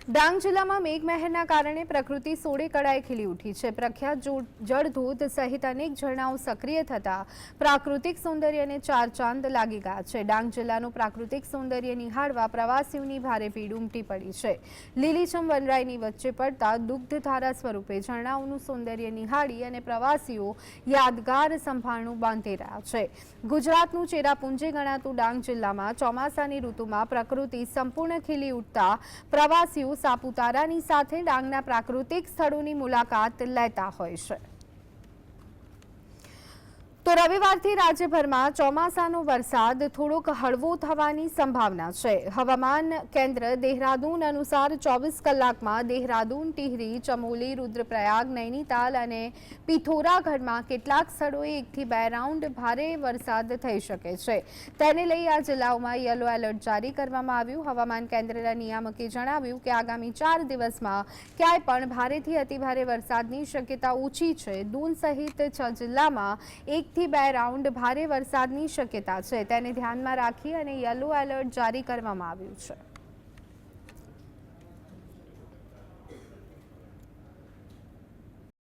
ડાંગ જિલ્લામાં મેઘમહેરના કારણે પ્રકૃતિ સોળે કળાએ ખીલી ઉઠી છે। પ્રખ્યાત જળધોધ સહિત અનેક ઝરણાઓ સક્રિય થતા પ્રાકૃતિક સૌંદર્યને ચાર ચાંદ લાગી ગયા છે। ડાંગ જિલ્લાનું પ્રાકૃતિક સૌંદર્ય નિહાળવા પ્રવાસીઓની ભારે ભીડ ઉમટી પડી છે। લીલીછમ વનરાયની વચ્ચે પડતા દુગ્ધધારા સ્વરૂપે ઝરણાઓનું સૌંદર્ય નિહાળી અને પ્રવાસીઓ યાદગાર સંભાળનું બાંધી રહ્યા છે। ગુજરાતનું ચેરાપુંજી ગણાતું ડાંગ જિલ્લામાં ચોમાસાની ઋતુમાં પ્રકૃતિ સંપૂર્ણ ખીલી ઉઠતા પ્રવાસીઓ સાપુતારાની સાથે ડાંગના પ્રાકૃતિક સ્થળોની મુલાકાત લેતા હોય છે। તો રવિવારથી રાજ્યભરમાં ચોમાસાનો વરસાદ થોડોક હળવો થવાની સંભાવના છે। હવામાન કેન્દ્ર દેહરાદૂન અનુસાર 24 કલાકમાં દેહરાદૂન, ટિહરી, ચમોલી, રુદ્રપ્રયાગ, નૈનીતાલ અને પિથોરાગઢમાં કેટલાક સ્થળોએ 1 થી 2 રાઉન્ડ ભારે વરસાદ થઈ શકે છે। તેને લઈ આ જિલ્લાઓમાં યલો એલર્ટ જારી કરવામાં આવ્યું। હવામાન કેન્દ્રના નિયામકે જણાવ્યું કે આગામી 4 દિવસમાં ક્યાંય પણ ભારેથી અતિભારે વરસાદની શક્યતા ઓછી છે। દૂન સહિત 6 જિલ્લામાં 1 થી 2 રાઉન્ડ ભારે વરસાદની શક્યતા છે। તેને ધ્યાનમાં રાખી અને યલો એલર્ટ જારી કરવામાં આવ્યું છે।